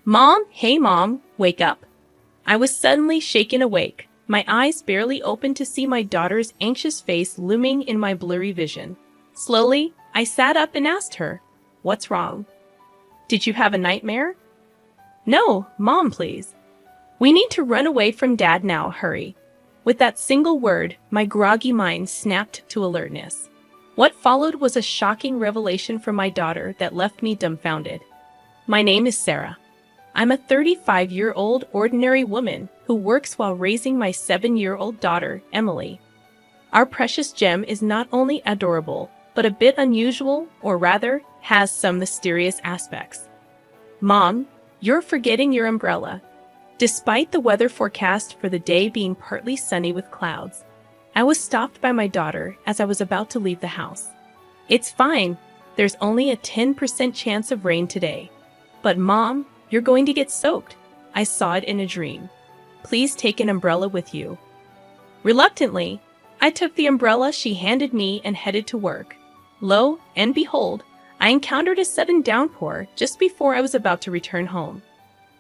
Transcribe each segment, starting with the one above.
Mom, hey mom, wake up. I was suddenly shaken awake, my eyes barely open to see my daughter's anxious face looming in my blurry vision. Slowly, I sat up and asked her, "What's wrong? Did you have a nightmare?" "No, mom, please. We need to run away from dad now, hurry." With that single word, my groggy mind snapped to alertness. What followed was a shocking revelation from my daughter that left me dumbfounded. My name is Sarah. I'm a 35-year-old ordinary woman who works while raising my 7-year-old daughter, Emily. Our precious gem is not only adorable, but a bit unusual, or rather, has some mysterious aspects. Mom, you're forgetting your umbrella. Despite the weather forecast for the day being partly sunny with clouds, I was stopped by my daughter as I was about to leave the house. "It's fine. There's only a 10% chance of rain today. But Mom, you're going to get soaked. I saw it in a dream. Please take an umbrella with you." Reluctantly, I took the umbrella she handed me and headed to work. Lo and behold, I encountered a sudden downpour just before I was about to return home.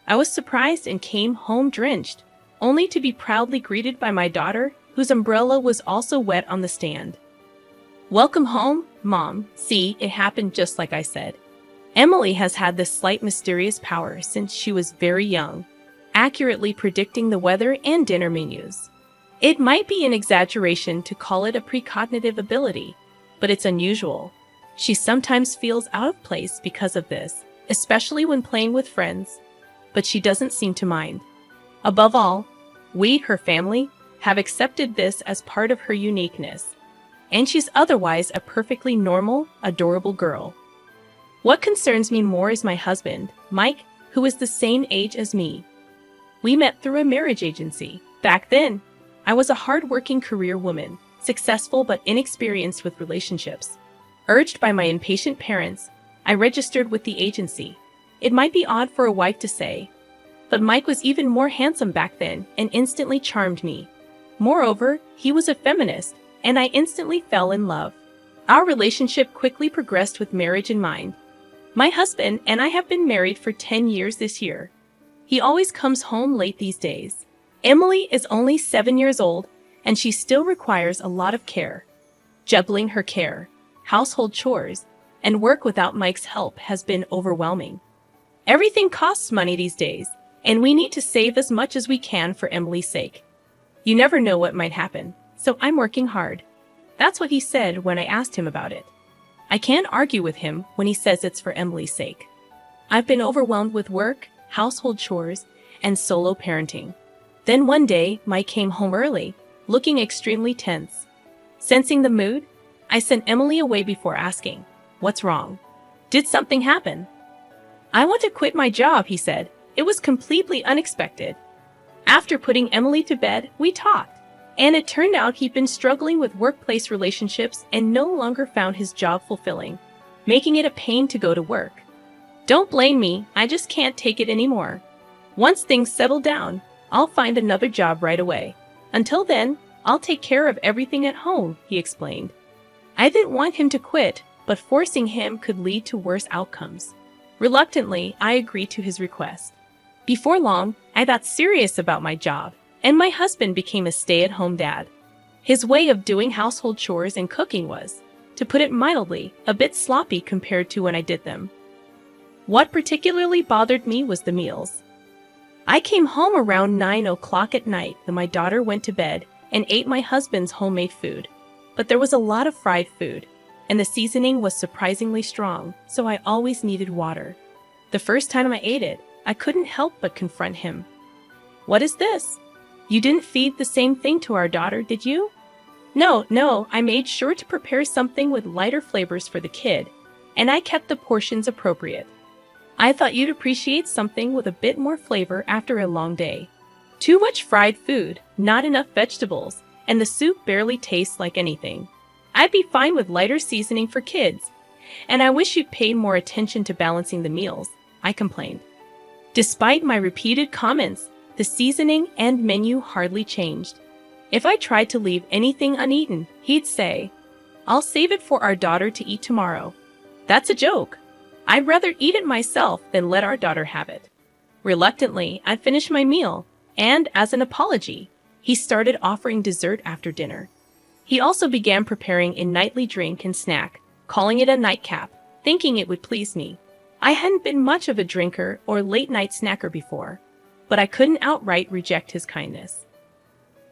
I was surprised and came home drenched, only to be proudly greeted by my daughter, whose umbrella was also wet on the stand. "Welcome home, Mom. See, it happened just like I said. Emily has had this slight mysterious power since she was very young, accurately predicting the weather and dinner menus. It might be an exaggeration to call it a precognitive ability, but it's unusual. She sometimes feels out of place because of this, especially when playing with friends, but she doesn't seem to mind. Above all, we, her family, have accepted this as part of her uniqueness, and she's otherwise a perfectly normal, adorable girl. What concerns me more is my husband, Mike, who is the same age as me. We met through a marriage agency. Back then, I was a hard-working career woman, successful but inexperienced with relationships. Urged by my impatient parents, I registered with the agency. It might be odd for a wife to say, but Mike was even more handsome back then and instantly charmed me. Moreover, he was a feminist, and I instantly fell in love. Our relationship quickly progressed with marriage in mind. My husband and I have been married for 10 years this year. He always comes home late these days. Emily is only 7 years old, and she still requires a lot of care. Juggling her care, household chores, and work without Mike's help has been overwhelming. Everything costs money these days, and we need to save as much as we can for Emily's sake. You never know what might happen, so I'm working hard." That's what he said when I asked him about it. I can't argue with him when he says it's for Emily's sake. I've been overwhelmed with work, household chores, and solo parenting. Then one day, Mike came home early, looking extremely tense. Sensing the mood, I sent Emily away before asking, "What's wrong? Did something happen?" "I want to quit my job," he said. It was completely unexpected. After putting Emily to bed, we talked, and it turned out he'd been struggling with workplace relationships and no longer found his job fulfilling, making it a pain to go to work. "Don't blame me, I just can't take it anymore. Once things settle down, I'll find another job right away. Until then, I'll take care of everything at home," he explained. I didn't want him to quit, but forcing him could lead to worse outcomes. Reluctantly, I agreed to his request. Before long, I got serious about my job, and my husband became a stay-at-home dad. His way of doing household chores and cooking was, to put it mildly, a bit sloppy compared to when I did them. What particularly bothered me was the meals. I came home around 9 o'clock at night when my daughter went to bed and ate my husband's homemade food. But there was a lot of fried food, and the seasoning was surprisingly strong, so I always needed water. The first time I ate it, I couldn't help but confront him. "What is this? You didn't feed the same thing to our daughter, did you?" No, I made sure to prepare something with lighter flavors for the kid, and I kept the portions appropriate. I thought you'd appreciate something with a bit more flavor after a long day. Too much fried food, not enough vegetables, and the soup barely tastes like anything. I'd be fine with lighter seasoning for kids, and I wish you'd pay more attention to balancing the meals, I complained. Despite my repeated comments, the seasoning and menu hardly changed. If I tried to leave anything uneaten, he'd say, "I'll save it for our daughter to eat tomorrow." That's a joke. I'd rather eat it myself than let our daughter have it. Reluctantly, I finished my meal, and as an apology, he started offering dessert after dinner. He also began preparing a nightly drink and snack, calling it a nightcap, thinking it would please me. I hadn't been much of a drinker or late-night snacker before, but I couldn't outright reject his kindness.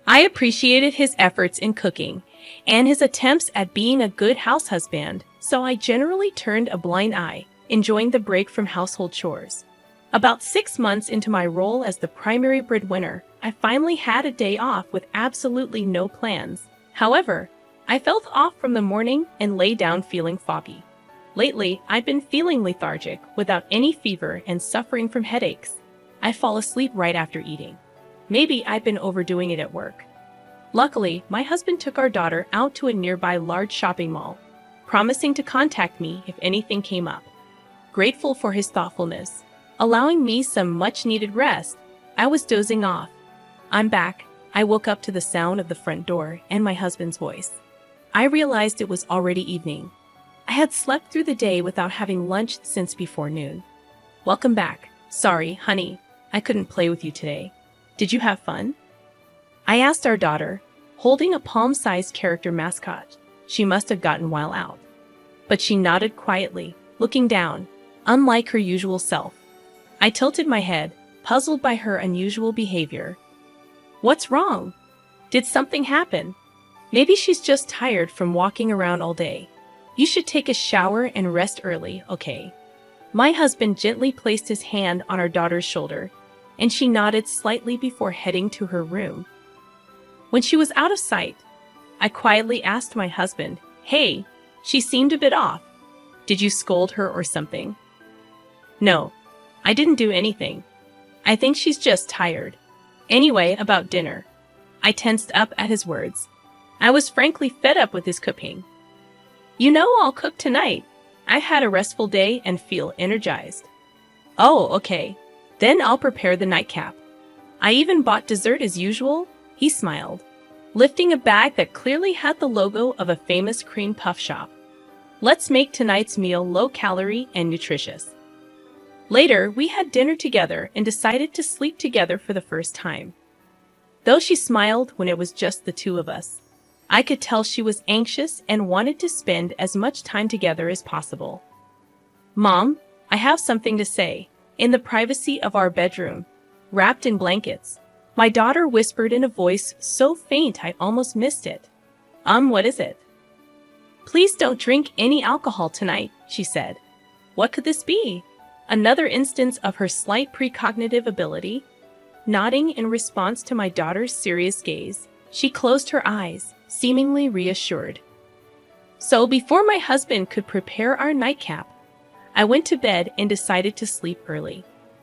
I appreciated his efforts in cooking and his attempts at being a good house husband, so I generally turned a blind eye, enjoying the break from household chores. About 6 months into my role as the primary breadwinner, I finally had a day off with absolutely no plans. However, I felt off from the morning and lay down feeling foggy. Lately, I've been feeling lethargic, without any fever and suffering from headaches. I fall asleep right after eating. Maybe I've been overdoing it at work. Luckily, my husband took our daughter out to a nearby large shopping mall, promising to contact me if anything came up. Grateful for his thoughtfulness, allowing me some much-needed rest, I was dozing off. I'm back. I woke up to the sound of the front door and my husband's voice. I realized it was already evening. I had slept through the day without having lunch since before noon. Welcome back. Sorry, honey, I couldn't play with you today. Did you have fun? I asked our daughter, holding a palm-sized character mascot. She must have gotten while out. But she nodded quietly, looking down, unlike her usual self. I tilted my head, puzzled by her unusual behavior. What's wrong? Did something happen? Maybe she's just tired from walking around all day. You should take a shower and rest early, okay? My husband gently placed his hand on our daughter's shoulder, and she nodded slightly before heading to her room. When she was out of sight, I quietly asked my husband, "Hey, she seemed a bit off. Did you scold her or something?" "No, I didn't do anything. I think she's just tired. Anyway, about dinner." I tensed up at his words. I was frankly fed up with his cooking. "You know I'll cook tonight. I've had a restful day and feel energized." "Oh, okay. Then I'll prepare the nightcap. I even bought dessert as usual," he smiled, lifting a bag that clearly had the logo of a famous cream puff shop. "Let's make tonight's meal low-calorie and nutritious." Later, we had dinner together and decided to sleep together for the first time. Though she smiled when it was just the two of us, I could tell she was anxious and wanted to spend as much time together as possible. "Mom, I have something to say." In the privacy of our bedroom, wrapped in blankets, my daughter whispered in a voice so faint I almost missed it. What is it?" "Please don't drink any alcohol tonight," she said. What could this be? Another instance of her slight precognitive ability? Nodding in response to my daughter's serious gaze, she closed her eyes, seemingly reassured. So before my husband could prepare our nightcap, I went to bed and decided to sleep early.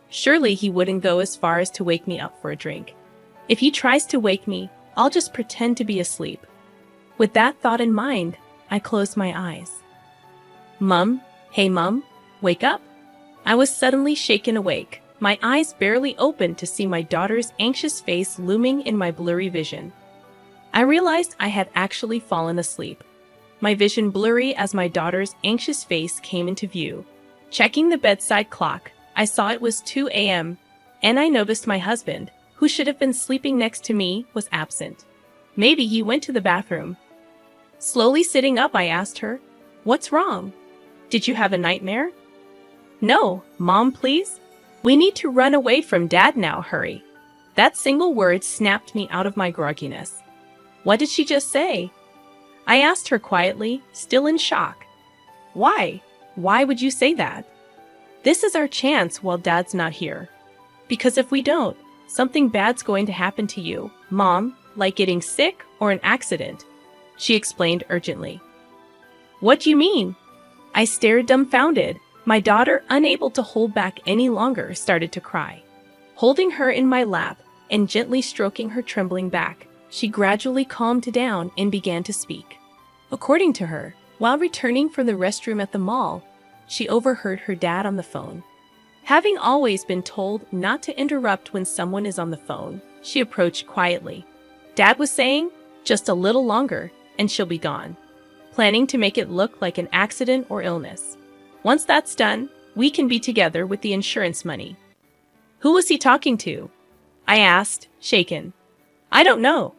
Surely he wouldn't go as far as to wake me up for a drink. If he tries to wake me, I'll just pretend to be asleep. With that thought in mind, I closed my eyes. "Mum, hey Mum, wake up." I was suddenly shaken awake, my eyes barely opened to see my daughter's anxious face looming in my blurry vision. I realized I had actually fallen asleep, my vision blurry as my daughter's anxious face came into view. Checking the bedside clock, I saw it was 2 a.m., and I noticed my husband, who should have been sleeping next to me, was absent. Maybe he went to the bathroom. Slowly sitting up, I asked her, "What's wrong? Did you have a nightmare?" "No, Mom, please. We need to run away from Dad now, hurry." That single word snapped me out of my grogginess. What did she just say? I asked her quietly, still in shock. Why? Why would you say that? This is our chance while Dad's not here. Because if we don't, something bad's going to happen to you, Mom, like getting sick or an accident, she explained urgently. What do you mean? I stared dumbfounded. My daughter, unable to hold back any longer, started to cry. Holding her in my lap and gently stroking her trembling back, she gradually calmed down and began to speak. According to her, while returning from the restroom at the mall, she overheard her dad on the phone. Having always been told not to interrupt when someone is on the phone, she approached quietly. Dad was saying, "Just a little longer, and she'll be gone," planning to make it look like an accident or illness. "Once that's done, we can be together with the insurance money." Who was he talking to? I asked, shaken. I don't know.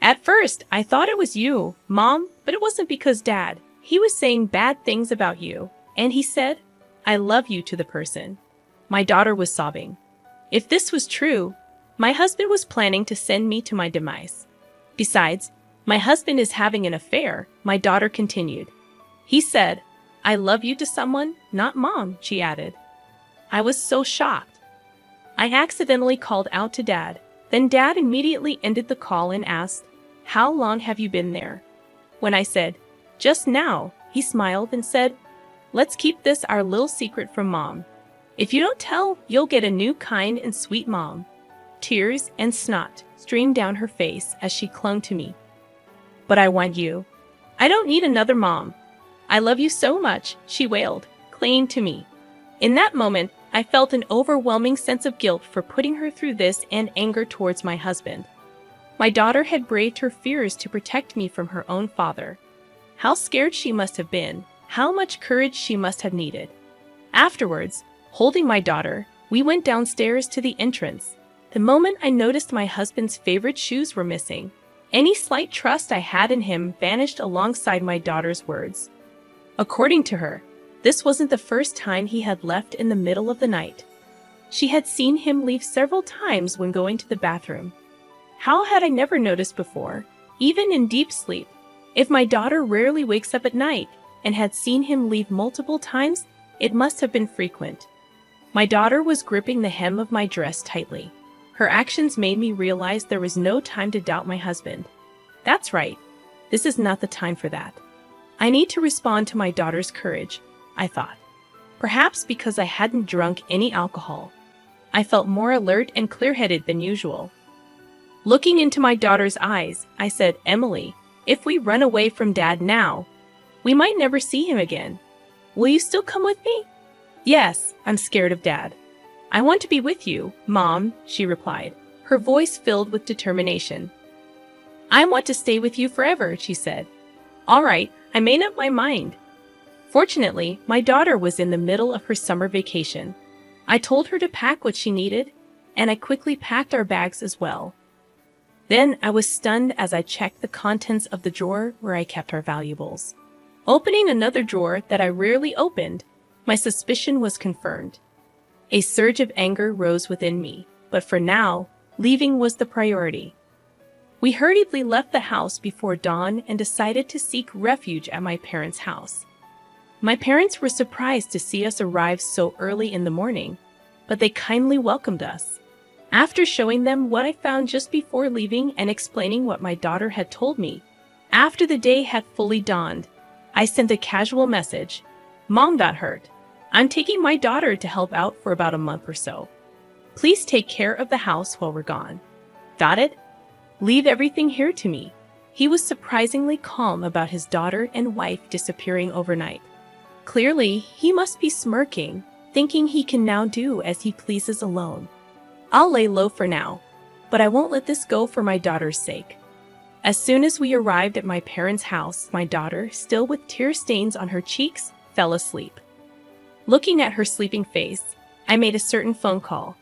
At first, I thought it was you, Mom, but it wasn't because Dad. He was saying bad things about you, and he said, I love you to the person. My daughter was sobbing. If this was true, my husband was planning to send me to my demise. Besides, my husband is having an affair, my daughter continued. He said, I love you to someone, not Mom, she added. I was so shocked. I accidentally called out to Dad. Then Dad immediately ended the call and asked, How long have you been there? When I said, Just now, he smiled and said, Let's keep this our little secret from Mom. If you don't tell, you'll get a new kind and sweet mom. Tears and snot streamed down her face as she clung to me. But I want you. I don't need another mom. I love you so much, she wailed, clinging to me. In that moment, I felt an overwhelming sense of guilt for putting her through this and anger towards my husband. My daughter had braved her fears to protect me from her own father. How scared she must have been, how much courage she must have needed. Afterwards, holding my daughter, we went downstairs to the entrance. The moment I noticed my husband's favorite shoes were missing, any slight trust I had in him vanished alongside my daughter's words. According to her, this wasn't the first time he had left in the middle of the night. She had seen him leave several times when going to the bathroom. How had I never noticed before, even in deep sleep? If my daughter rarely wakes up at night and had seen him leave multiple times, it must have been frequent. My daughter was gripping the hem of my dress tightly. Her actions made me realize there was no time to doubt my husband. That's right. This is not the time for that. I need to respond to my daughter's courage, I thought. Perhaps because I hadn't drunk any alcohol, I felt more alert and clear-headed than usual. Looking into my daughter's eyes, I said, Emily, if we run away from Dad now, we might never see him again. Will you still come with me? Yes, I'm scared of Dad. I want to be with you, Mom, she replied, her voice filled with determination. I want to stay with you forever, she said. All right, I made up my mind. Fortunately, my daughter was in the middle of her summer vacation. I told her to pack what she needed, and I quickly packed our bags as well. Then I was stunned as I checked the contents of the drawer where I kept our valuables. Opening another drawer that I rarely opened, my suspicion was confirmed. A surge of anger rose within me, but for now, leaving was the priority. We hurriedly left the house before dawn and decided to seek refuge at my parents' house. My parents were surprised to see us arrive so early in the morning, but they kindly welcomed us. After showing them what I found just before leaving and explaining what my daughter had told me, after the day had fully dawned, I sent a casual message. Mom got hurt. I'm taking my daughter to help out for about a month or so. Please take care of the house while we're gone. Got it? Leave everything here to me. He was surprisingly calm about his daughter and wife disappearing overnight. Clearly, he must be smirking, thinking he can now do as he pleases alone. I'll lay low for now, but I won't let this go for my daughter's sake. As soon as we arrived at my parents' house, my daughter, still with tear stains on her cheeks, fell asleep. Looking at her sleeping face, I made a certain phone call.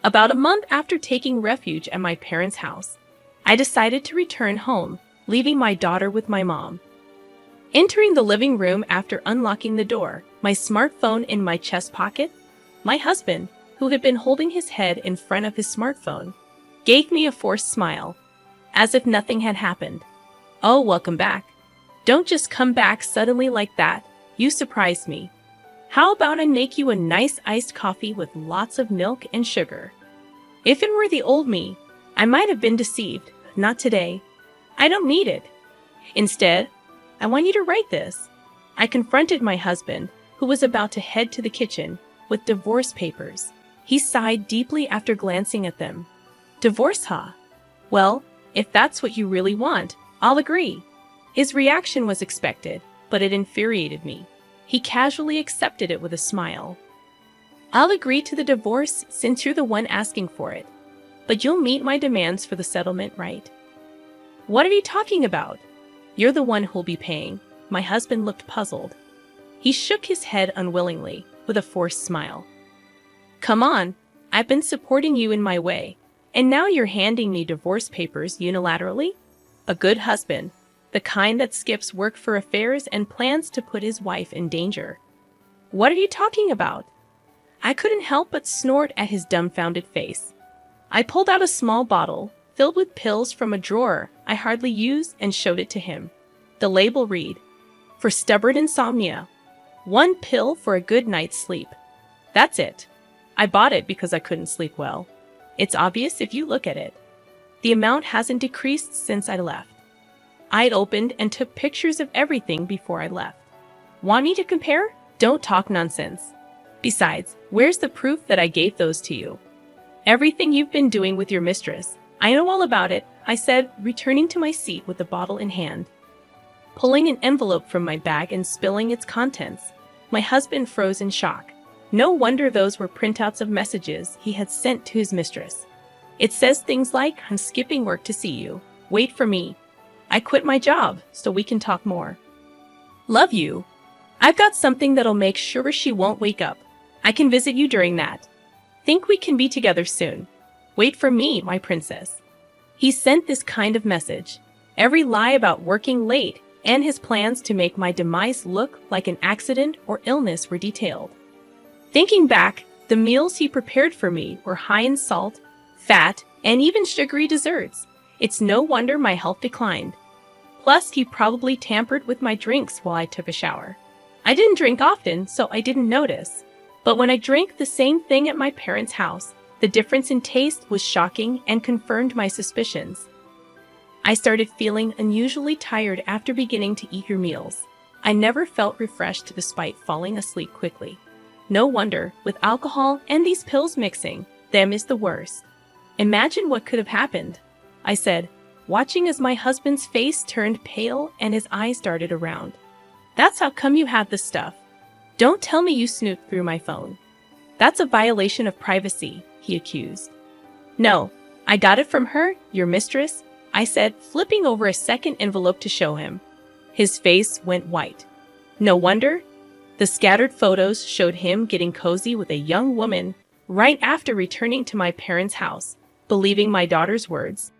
About a month after taking refuge at my parents' house, I decided to return home, leaving my daughter with my mom. Entering the living room after unlocking the door, my smartphone in my chest pocket, my husband, who had been holding his head in front of his smartphone, gave me a forced smile, as if nothing had happened. Oh, welcome back. Don't just come back suddenly like that. You surprised me. How about I make you a nice iced coffee with lots of milk and sugar? If it were the old me, I might have been deceived. Not today. I don't need it. Instead, I want you to write this. I confronted my husband, who was about to head to the kitchen with divorce papers. He sighed deeply after glancing at them. Divorce, huh? Well, if that's what you really want, I'll agree. His reaction was expected, but it infuriated me. He casually accepted it with a smile. I'll agree to the divorce since you're the one asking for it, but you'll meet my demands for the settlement, right? What are you talking about? You're the one who'll be paying. My husband looked puzzled. He shook his head unwillingly, with a forced smile. Come on, I've been supporting you in my way, and now you're handing me divorce papers unilaterally? A good husband, the kind that skips work for affairs and plans to put his wife in danger. What are you talking about? I couldn't help but snort at his dumbfounded face. I pulled out a small bottle, filled with pills from a drawer I hardly used, and showed it to him. The label read, "For stubborn insomnia. 1 pill for a good night's sleep." That's it. I bought it because I couldn't sleep well. It's obvious if you look at it. The amount hasn't decreased since I left. I'd opened and took pictures of everything before I left. Want me to compare? Don't talk nonsense. Besides, where's the proof that I gave those to you? Everything you've been doing with your mistress. I know all about it, I said, returning to my seat with the bottle in hand. Pulling an envelope from my bag and spilling its contents, my husband froze in shock. No wonder those were printouts of messages he had sent to his mistress. It says things like, "I'm skipping work to see you. Wait for me. I quit my job so we can talk more. Love you. I've got something that'll make sure she won't wake up. I can visit you during that. Think we can be together soon. Wait for me, my princess." He sent this kind of message. Every lie about working late and his plans to make my demise look like an accident or illness were detailed. Thinking back, the meals he prepared for me were high in salt, fat, and even sugary desserts. It's no wonder my health declined. Plus, he probably tampered with my drinks while I took a shower. I didn't drink often, so I didn't notice. But when I drank the same thing at my parents' house, the difference in taste was shocking and confirmed my suspicions. I started feeling unusually tired after beginning to eat your meals. I never felt refreshed despite falling asleep quickly. No wonder, with alcohol and these pills mixing, them is the worst. Imagine what could have happened, I said, watching as my husband's face turned pale and his eyes darted around. That's how come you have the stuff. Don't tell me you snooped through my phone. That's a violation of privacy, he accused. No, I got it from her, your mistress, I said, flipping over a second envelope to show him. His face went white. No wonder. The scattered photos showed him getting cozy with a young woman right after returning to my parents' house, believing my daughter's words.